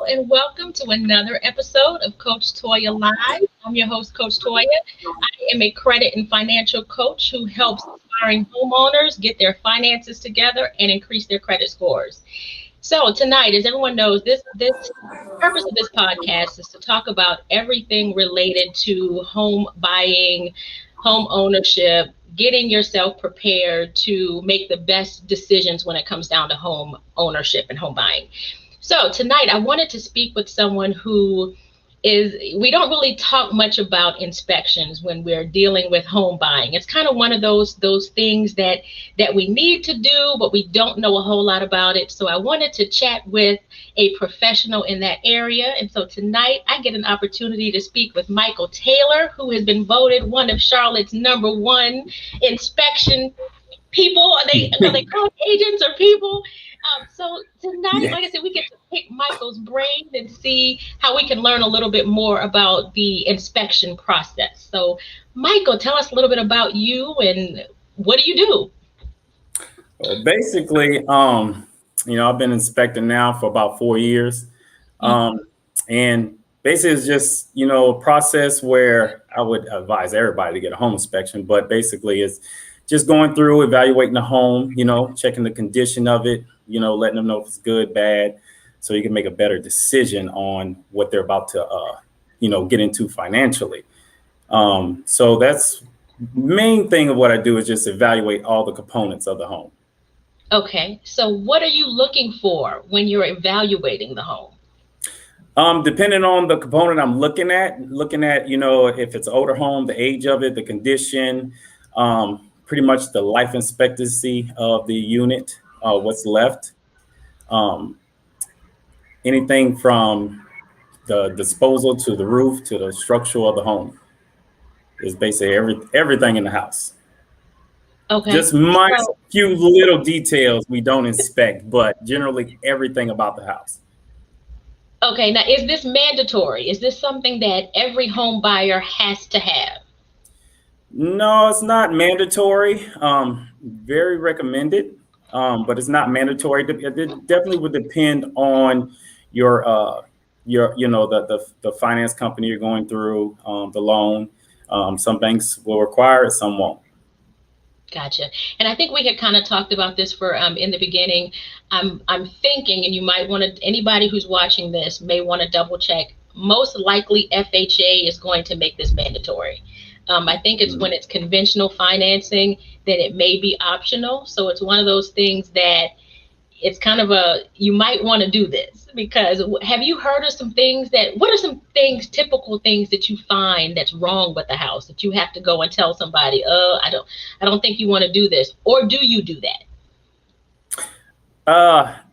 and welcome to another episode of Coach Toya Live. I'm your host, Coach Toya. I am a credit and financial coach who helps aspiring homeowners get their finances together and increase their credit scores. So tonight, as everyone knows, this purpose of this podcast is to talk about everything related to home buying, home ownership, getting yourself prepared to make the best decisions when it comes down to home ownership and home buying. So tonight I wanted to speak with someone who we don't really talk much about inspections when we're dealing with home buying. It's kind of one of those things that we need to do, but we don't know a whole lot about it. So I wanted to chat with a professional in that area. And so tonight I get an opportunity to speak with Michael Taylor, who has been voted one of Charlotte's #1 inspection people. Are they called agents or people? So tonight, like I said, we get to pick Michael's brain and see how we can learn a little bit more about the inspection process. So Michael, tell us a little bit about you and what do you do? Well, basically, I've been inspecting now for about 4 years. And basically it's just, a process where I would advise everybody to get a home inspection, but basically it's just going through, evaluating the home, checking the condition of it, letting them know if it's good, bad, so you can make a better decision on what they're about to, get into financially. So that's main thing of what I do is just evaluate all the components of the home. Okay. So what are you looking for when you're evaluating the home? Depending on the component I'm looking at, if it's an older home, the age of it, the condition, pretty much the life expectancy of the unit, what's left. Anything from the disposal to the roof to the structure of the home is basically everything in the house. Okay. Just few little details we don't inspect, but generally everything about the house. Okay. Now, is this mandatory? Is this something that every home buyer has to have? No, it's not mandatory. Very recommended, but it's not mandatory. It definitely would depend on your the finance company you're going through, the loan. Some banks will require it, some won't. Gotcha. And I think we had kind of talked about this for in the beginning. I'm thinking, and you might want to, anybody who's watching this may want to double check. Most likely FHA is going to make this mandatory. I think it's when it's conventional financing that it may be optional. So it's one of those things that it's kind of you might want to do this, because have you heard of what are some typical things that you find that's wrong with the house that you have to go and tell somebody, I don't think you want to do this, or do you do that?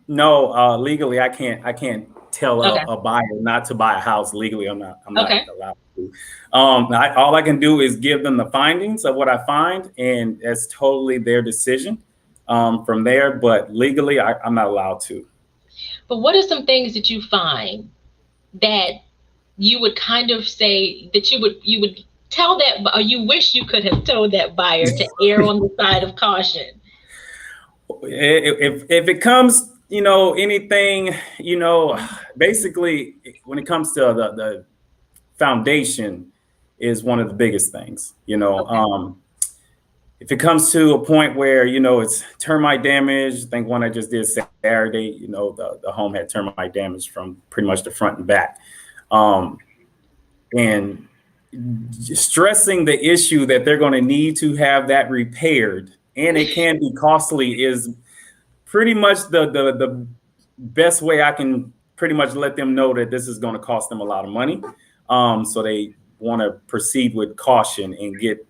No, legally I can't tell a buyer not to buy a house. Legally, I'm not allowed to. All I can do is give them the findings of what I find, and that's totally their decision from there. But legally, I'm not allowed to. But what are some things that you find that you would kind of say that you would tell that, or you wish you could have told that buyer to err on the side of caution? If it comes, anything, basically when it comes to the foundation is one of the biggest things, Okay. If it comes to a point where, it's termite damage, I think one I just did Saturday, the home had termite damage from pretty much the front and back. And stressing the issue that they're going to need to have that repaired, and it can be costly, is pretty much the best way I can pretty much let them know that this is going to cost them a lot of money. So they want to proceed with caution and get,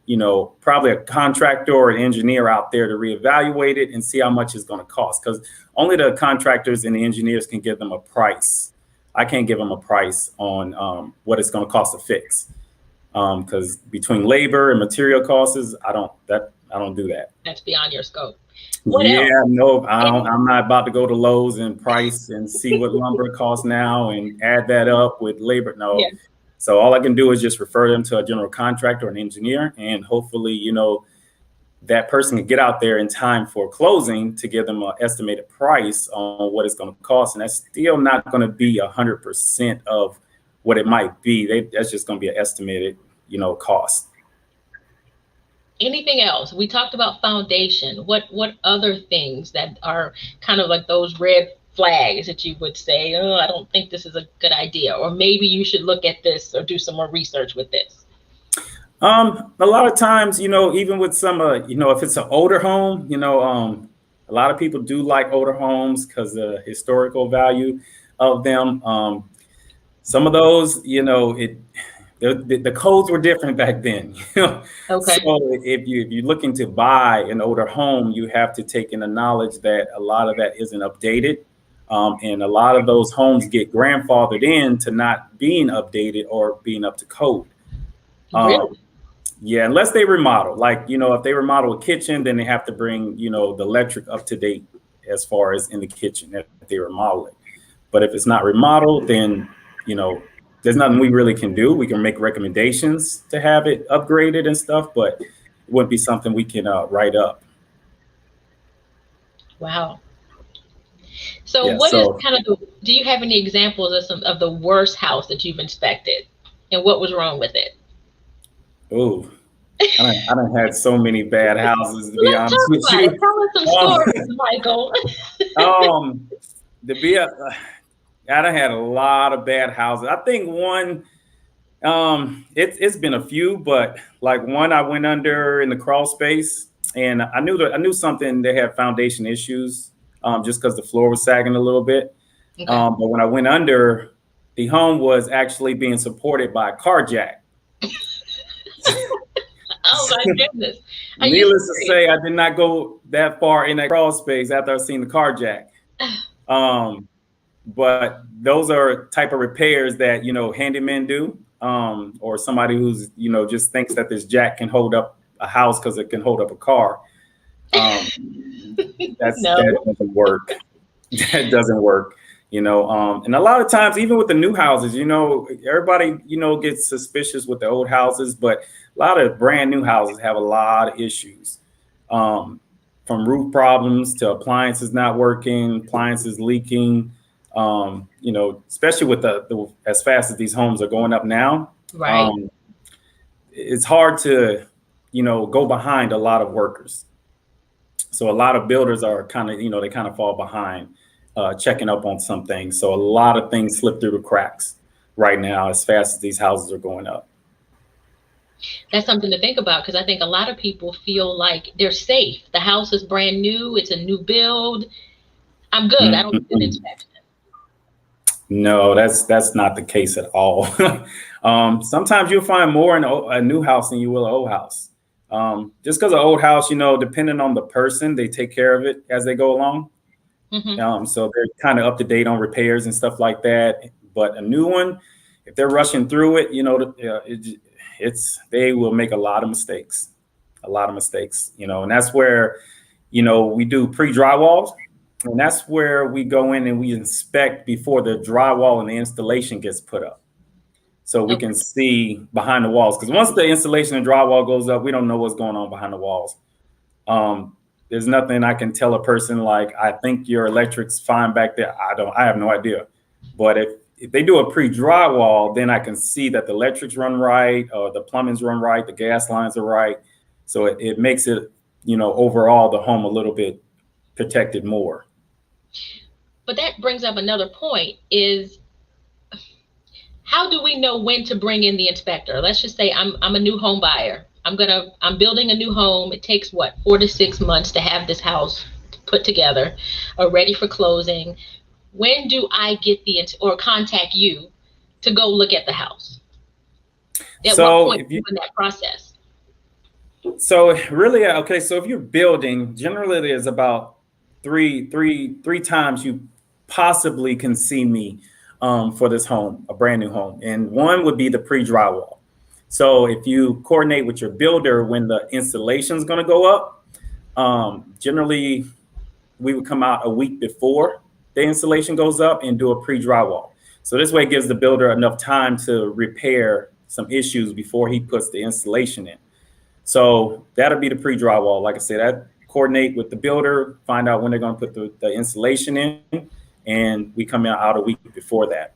probably a contractor or an engineer out there to reevaluate it and see how much it's going to cost, because only the contractors and the engineers can give them a price. I can't give them a price on what it's going to cost to fix, because between labor and material costs, I don't do that. That's beyond your scope. No, I'm not about to go to Lowe's and price and see what lumber costs now and add that up with labor. No. Yeah. So all I can do is just refer them to a general contractor or an engineer, and hopefully, that person can get out there in time for closing to give them an estimated price on what it's going to cost. And that's still not going to be 100% of what it might be. That's just going to be an estimated, cost. Anything else? We talked about foundation. What other things that are kind of like those red flags that you would say, oh, I don't think this is a good idea, or maybe you should look at this or do some more research with this? A lot of times, even with some, if it's an older home, a lot of people do like older homes because the historical value of them. Some of those, the codes were different back then. Okay. So if you're looking to buy an older home, you have to take in the knowledge that a lot of that isn't updated. And a lot of those homes get grandfathered in to not being updated or being up to code. Really? Yeah, unless they remodel. Like, if they remodel a kitchen, then they have to bring, the electric up to date as far as in the kitchen if they remodel it. But if it's not remodeled, then, there's nothing we really can do. We can make recommendations to have it upgraded and stuff, but it wouldn't be something we can write up. Wow. So is kind of do you have any examples of the worst house that you've inspected and what was wrong with it? Oh, I done had so many bad houses, to be honest with you. Tell us some stories, Michael. I done had a lot of bad houses. I think one, it's been a few, but like one I went under in the crawl space, and I knew something they had foundation issues, just because the floor was sagging a little bit. Okay. But when I went under, the home was actually being supported by a car jack. Oh my goodness. Needless to say, I did not go that far in that crawl space after I seen the car jack. But those are type of repairs that, handymen do, or somebody who's, just thinks that this jack can hold up a house because it can hold up a car. That doesn't work. That doesn't work. And a lot of times, even with the new houses, everybody, gets suspicious with the old houses, but a lot of brand new houses have a lot of issues, from roof problems to appliances not working, appliances leaking, especially with the as fast as these homes are going up now. Right. It's hard to, go behind a lot of workers. So a lot of builders are kind of, they kind of fall behind. Checking up on some things. So a lot of things slip through the cracks right now as fast as these houses are going up. That's something to think about, because I think a lot of people feel like they're safe. The house is brand new. It's a new build. I'm good. Mm-hmm. I don't need an inspection. No, that's not the case at all. Sometimes you'll find more in a new house than you will an old house. Just because an old house, depending on the person, they take care of it as they go along. Mm-hmm. So they're kind of up to date on repairs and stuff like that. But a new one, if they're rushing through it, they will make a lot of mistakes, and that's where, we do pre-drywalls, and that's where we go in and we inspect before the drywall and the installation gets put up. So we can see behind the walls, because once the installation and drywall goes up, we don't know what's going on behind the walls. There's nothing I can tell a person like, I think your electric's fine back there. I have no idea. But if they do a pre-drywall, then I can see that the electrics run right, the plumbing's run right, the gas lines are right. So it makes it, overall the home a little bit protected more. But that brings up another point, is how do we know when to bring in the inspector? Let's just say I'm a new home buyer. I'm building a new home. It takes 4 to 6 months to have this house put together or ready for closing. When do I get or contact you to go look at the house? At what point in that process? So really, okay. So if you're building, generally there's about three times you possibly can see me for this home, a brand new home, and one would be the pre-drywall. So if you coordinate with your builder when the installation is going to go up, generally we would come out a week before the installation goes up and do a pre-drywall. So this way it gives the builder enough time to repair some issues before he puts the installation in. So that'll be the pre-drywall. Like I said, I coordinate with the builder, find out when they're going to put the insulation in, and we come out a week before that.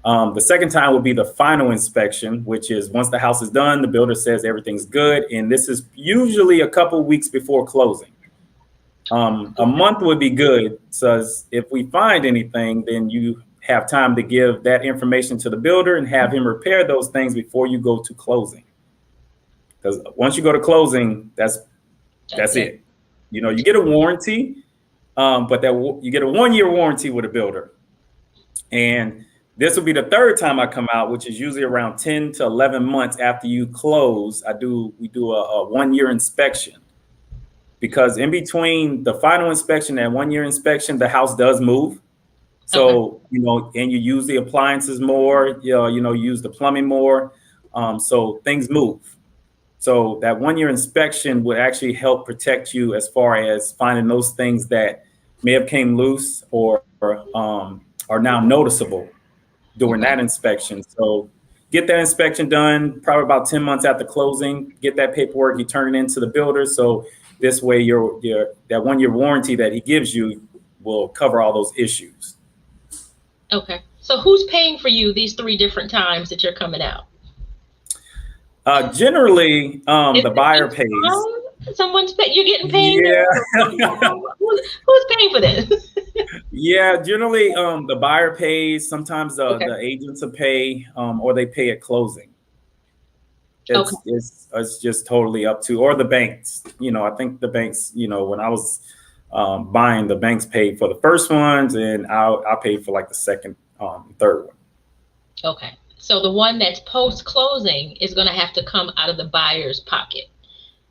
The second time will be the final inspection, which is once the house is done, the builder says everything's good. And this is usually a couple weeks before closing. A month would be good. So if we find anything, then you have time to give that information to the builder and have him repair those things before you go to closing. Because once you go to closing, that's it. You know, you get a warranty, but you get a 1-year warranty with a builder. And this will be the third time I come out, which is usually around 10 to 11 months after you close. We do a 1-year inspection, because in between the final inspection and 1-year inspection, the house does move. So, you know, and you use the appliances more, you know, use the plumbing more. So things move. So that 1-year inspection would actually help protect you as far as finding those things that may have came loose or are now noticeable during that inspection. So get that inspection done probably about 10 months after closing, get that paperwork, you turn it into the builder. So this way that 1-year warranty that he gives you will cover all those issues. Okay. So who's paying for you these 3 different times that you're coming out? Generally, the buyer pays. You're getting paid? Yeah. Who's paying for this? Yeah, generally the buyer pays. Sometimes the agents will pay, or they pay at closing. It's just totally up to, or the banks. You know, I think the banks, you know, when I was buying, the banks paid for the first ones, and I paid for like the second, third one. Okay. So the one that's post-closing is going to have to come out of the buyer's pocket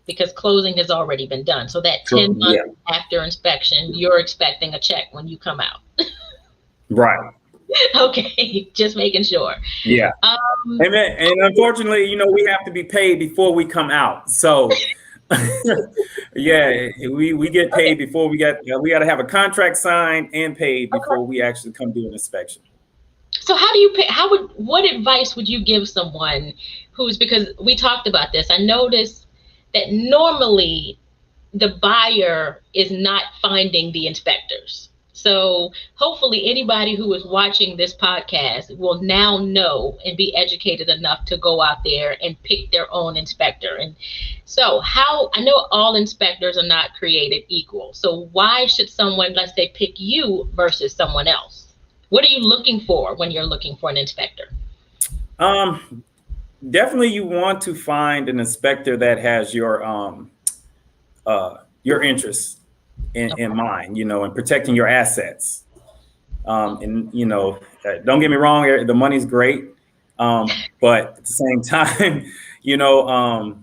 because closing has already been done. So that 10 months after inspection, you're expecting a check when you come out. Right. Okay. Just making sure. Yeah. And unfortunately, you know, we have to be paid before we come out. So yeah, we get paid before we got to have a contract signed and paid before we actually come do an inspection. So how do you pay? What advice would you give someone because we talked about this. I noticed that normally the buyer is not finding the inspectors. So hopefully anybody who is watching this podcast will now know and be educated enough to go out there and pick their own inspector. And so I know all inspectors are not created equal. So why should someone, let's say, pick you versus someone else? What are you looking for when you're looking for an inspector? Definitely you want to find an inspector that has your interests in mind, you know, and protecting your assets. And, you know, don't get me wrong, the money's great. But at the same time, you know,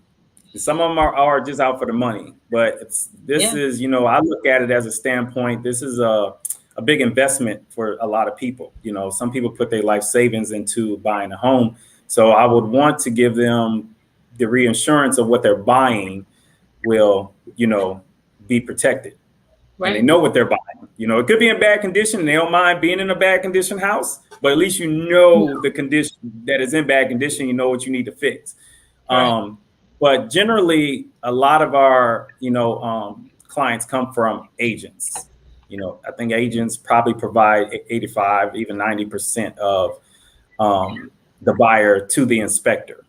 some of them are just out for the money. But this is, you know, I look at it as a standpoint. This is a big investment for a lot of people. You know, some people put their life savings into buying a home. So I would want to give them the reassurance of what they're buying will, you know, be protected. Right. And they know what they're buying. You know, it could be in bad condition and they don't mind being in a bad condition house, but at least you know the condition that is in bad condition, you know what you need to fix. Right. But generally, a lot of our, you know, clients come from agents. You know, I think agents probably provide 85, even 90% of the buyer to the inspector.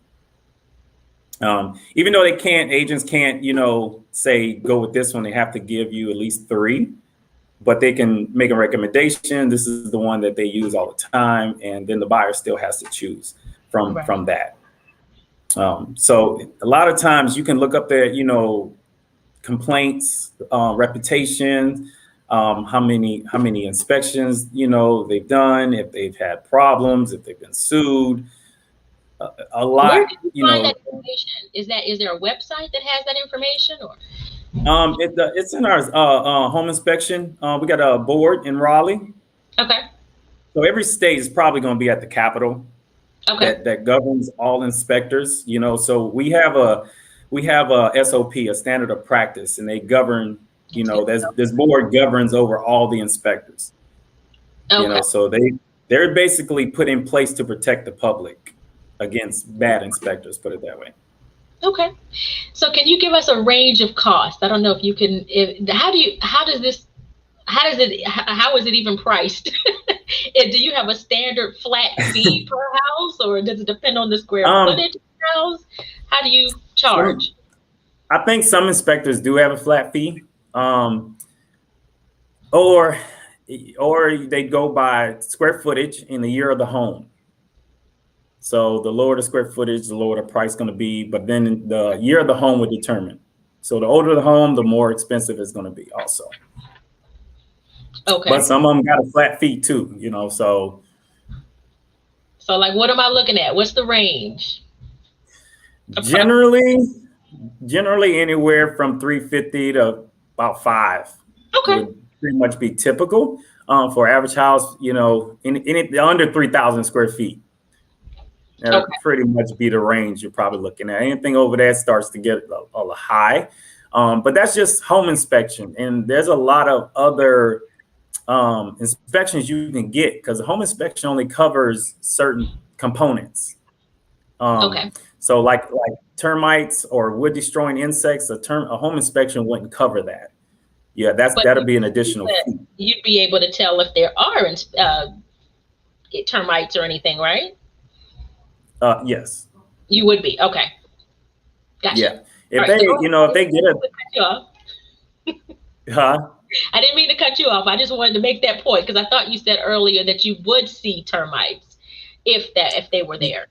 Even though agents can't, you know, say, go with this one, they have to give you at least 3, but they can make a recommendation. This is the one that they use all the time. And then the buyer still has to choose from that. So a lot of times you can look up their, you know, complaints, reputation, how many inspections, you know, they've done, if they've had problems, if they've been sued, a lot. Where do you find that information? Is there a website that has that information, or? It's in our home inspection. We got a board in Raleigh. Okay. So every state is probably going to be at the Capitol. Okay. That governs all inspectors. You know, so we have a SOP, a standard of practice, and they govern. You know, this board governs over all the inspectors. Okay. You know, so they're basically put in place to protect the public against bad inspectors, put it that way. Okay. So can you give us a range of costs? I don't know if you can, how is it even priced? Do you have a standard flat fee per house, or does it depend on the square Um, footage of the house? How do you some, charge? I think some inspectors do have a flat fee, or they go by square footage in the year of the home. So the lower the square footage, the lower the price going to be. But then the year of the home would determine. So the older the home, the more expensive it's going to be also. But Okay. some of them got a flat fee too, So Like, what am I looking at? What's the range? generally, anywhere from 350 to about 5 Okay. would pretty much be typical for average house. In under 3,000 square feet. That'll pretty much be the range you're probably looking at. Anything over that starts to get a high. But that's just home inspection. And there's a lot of other inspections you can get because the home inspection only covers certain components. So like termites or wood destroying insects, a home inspection wouldn't cover that. Yeah, that'll be an additional fee. You'd be able to tell if there are termites or anything, right? Yes. You would be. Okay. Gotcha. Yeah. If they get Huh? I didn't mean to cut you off. I just wanted to make that point because I thought you said earlier that you would see termites if they were there.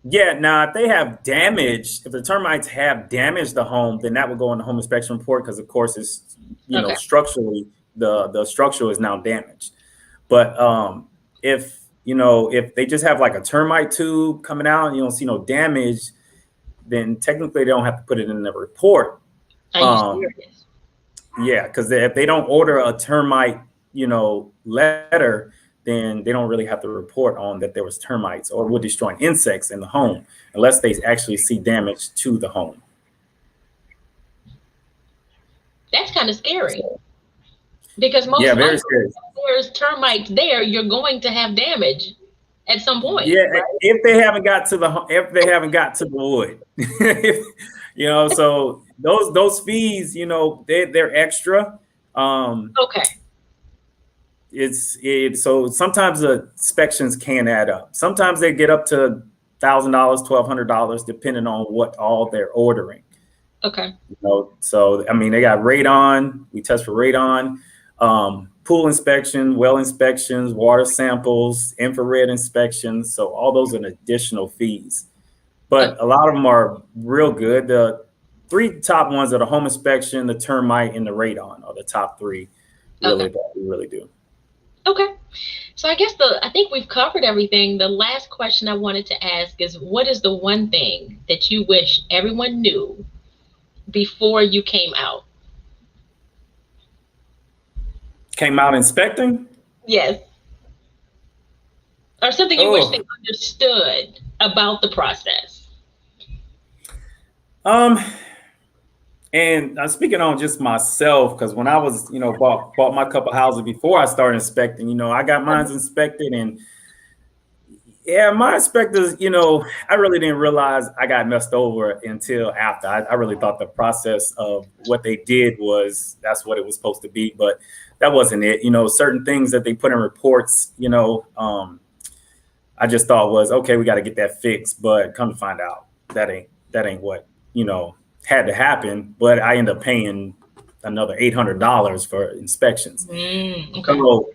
Yeah, now if they have damage, if the termites have damaged the home, then that would go in the home inspection report because of course it's structurally the structure is now damaged. But if they just have like a termite tube coming out and you don't see no damage, then technically they don't have to put it in the report. Are you serious? Yeah, because if they don't order a termite, letter, then they don't really have to report on that there was termites or wood destroying insects in the home unless they actually see damage to the home. That's kind of scary. Because very scary. If there's termites there, you're going to have damage at some point. Yeah, right? if they haven't got to the wood, So those fees, they're extra. Okay. So sometimes the inspections can add up. Sometimes they get up to $1,000, $1,200, depending on what all they're ordering. Okay. So I mean, they got radon. We test for radon, pool inspection, well inspections, water samples, infrared inspections. So all those are additional fees, but a lot of them are real good. The 3 top ones are the home inspection, the termite, and the radon are the top 3 that we really do. Okay. So I guess I think we've covered everything. The last question I wanted to ask is, what is the one thing that you wish everyone knew before you came out? Came out inspecting? Yes. Or something you wish they understood about the process? And I'm speaking on just myself, because when I was, bought my couple houses before I started inspecting, I got mine inspected, and yeah, my inspectors, I really didn't realize I got messed over until after. I really thought the process of what they did that's what it was supposed to be, but that wasn't it. Certain things that they put in reports, I just thought was, okay, we got to get that fixed, but come to find out that ain't what, had to happen, but I ended up paying another $800 for inspections. So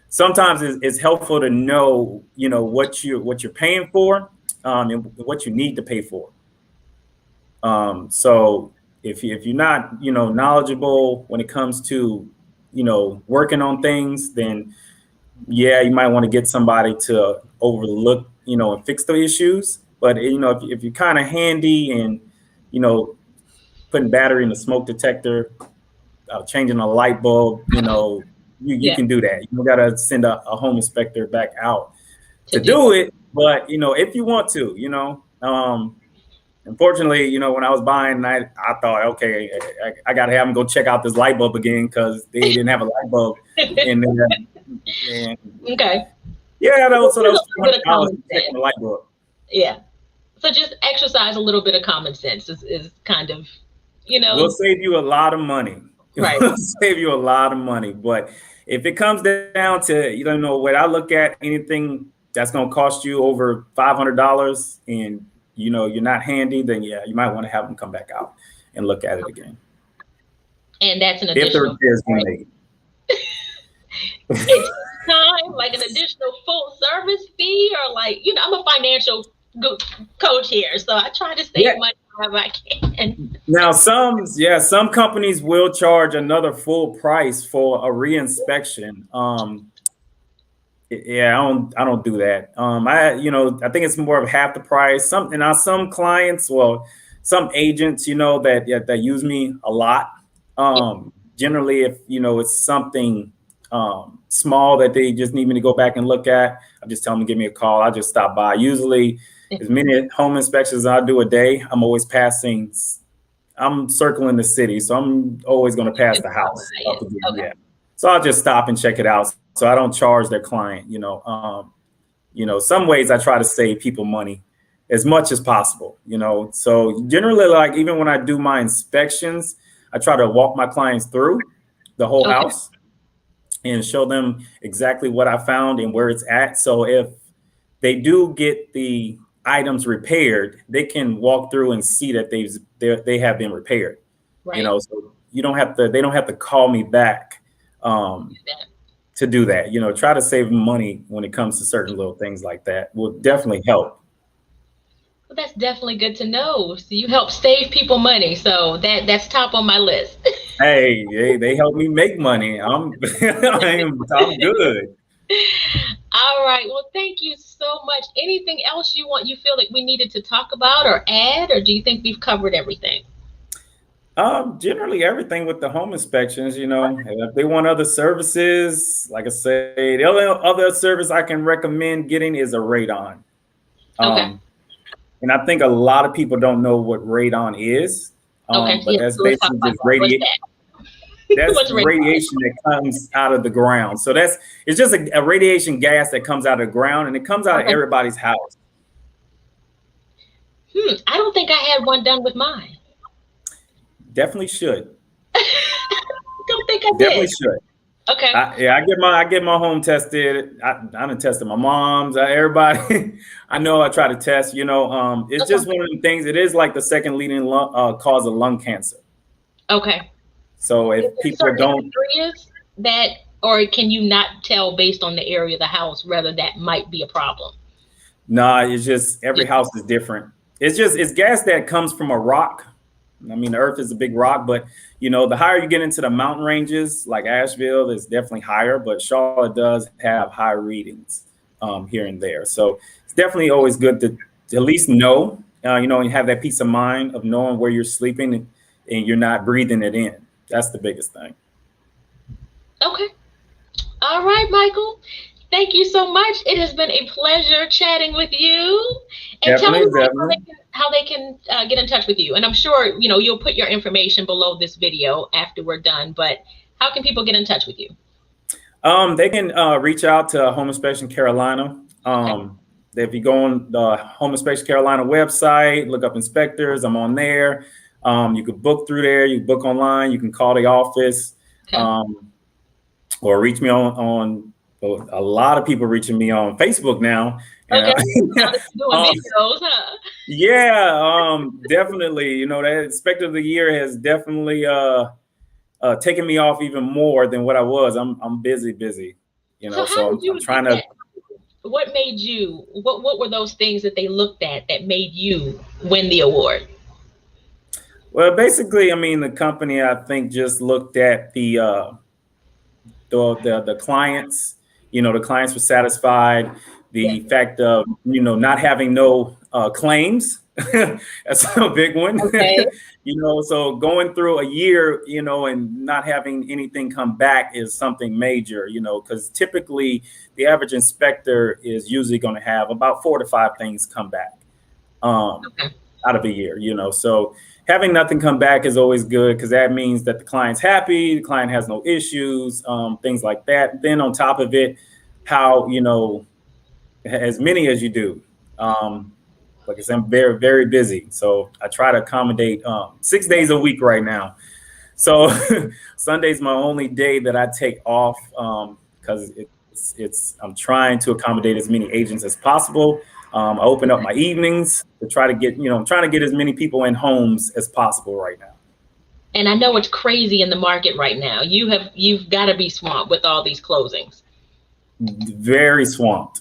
sometimes it's helpful to know, what you're paying for, and what you need to pay for. So if you're not, knowledgeable when it comes to, working on things, then yeah, you might want to get somebody to overlook, and fix the issues. But if you're kind of handy and putting battery in the smoke detector, changing a light bulb, you can do that. You got to send a home inspector back out to do it. But, if you want to, unfortunately, when I was buying, I thought, okay, I got to have them go check out this light bulb again because they didn't have a light bulb in there. And, okay. Yeah, so that was $200 to check the light bulb. Yeah. So just exercise a little bit of common sense is kind of, We'll save you a lot of money. right. We'll save you a lot of money. But if it comes down to, you don't know what I look at, anything that's going to cost you over $500 and, you're not handy, then yeah, you might want to have them come back out and look at it again. And that's an If the additional, repairs been made. it's time, like an additional full service fee, or like, I'm a financial coach here, so I try to save money wherever I can. Now, some companies will charge another full price for a reinspection. I don't do that. I think it's more of half the price. Some clients, some agents, that use me a lot. Generally, if it's something small that they just need me to go back and look at, I just tell them to give me a call. I just stop by. Usually, as many home inspections as I do a day, I'm always passing. I'm circling the city, so I'm always going to pass the house. Okay. Yeah. So I'll just stop and check it out. So I don't charge their client. Some ways I try to save people money as much as possible. So generally, like even when I do my inspections, I try to walk my clients through the whole house and show them exactly what I found and where it's at. So if they do get the items repaired, they can walk through and see that they have been repaired. Right. So they don't have to call me back to do that. Try to save money when it comes to certain little things like that will definitely help. Well, that's definitely good to know. So you help save people money. So that's top on my list. Hey, they help me make money. I'm good. All right. Well, thank you so much. Anything else you feel like we needed to talk about or add, or do you think we've covered everything? Generally everything with the home inspections, if they want other services, like I say, the only other service I can recommend getting is a radon. And I think a lot of people don't know what radon is. But that's basically just radiation. That's radiation that comes out of the ground. So it's just a radiation gas that comes out of the ground, and it comes out of everybody's house. I don't think I had one done with mine. Definitely should. Don't think I did. Definitely should. Okay. I get my home tested. I done tested my mom's, everybody. I know I try to test. It's just one of the things. It is like the second leading cause of lung cancer. Okay. So if people don't, areas that, or can you not tell based on the area of the house whether that might be a problem? Nah, it's just every house is different. It's gas that comes from a rock. I mean, the earth is a big rock, but the higher you get into the mountain ranges, like Asheville is definitely higher, but Charlotte does have high readings here and there. So it's definitely always good to at least know, and have that peace of mind of knowing where you're sleeping and you're not breathing it in. That's the biggest thing. Okay. All right, Michael. Thank you so much. It has been a pleasure chatting with you. And tell me how they can get in touch with you. And I'm sure, you'll put your information below this video after we're done, but how can people get in touch with you? They can reach out to Home Inspection Carolina. If you go on the Home Inspection Carolina website, look up inspectors, I'm on there. You can book through there, you book online, you can call the office, or reach me on a lot of people reaching me on Facebook now. Okay. Doing videos, huh? Yeah, definitely. That Inspector of the Year has definitely taken me off even more than what I was. I'm busy. So I'm trying to. What made you? What were those things that they looked at that made you win the award? Well, basically, I mean, the company I think just looked at the clients. The clients were satisfied. The fact of not having no claims, that's a big one. Okay. So going through a year, and not having anything come back is something major. Because typically the average inspector is usually going to have about 4 to 5 things come back out of a year. So having nothing come back is always good because that means that the client's happy, the client has no issues, things like that. Then on top of it, how as many as you do, because I'm very, very busy. So I try to accommodate 6 days a week right now. So Sunday's my only day that I take off because I'm trying to accommodate as many agents as possible. I open up my evenings to try to get, I'm trying to get as many people in homes as possible right now. And I know it's crazy in the market right now. You've got to be swamped with all these closings. Very swamped.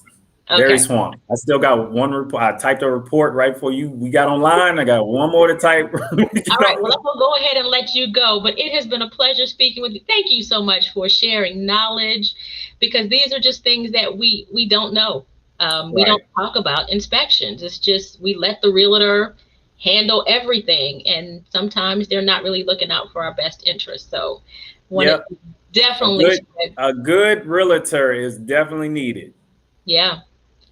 Okay. Very swamped. I still got one report. I typed a report right before we got online. I got one more to type. All right. Well, I'm going to go ahead and let you go. But it has been a pleasure speaking with you. Thank you so much for sharing knowledge, because these are just things that we don't know. We don't talk about inspections. It's just we let the realtor handle everything, and sometimes they're not really looking out for our best interest. So definitely a good realtor is definitely needed. Yeah.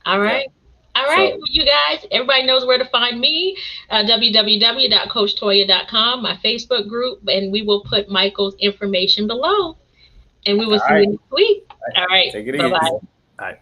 All right. All right. So, well, you guys, everybody knows where to find me, www.coachtoya.com, my Facebook group, and we will put Michael's information below, and we will see you next week. All right. Take it easy. Bye-bye. All right.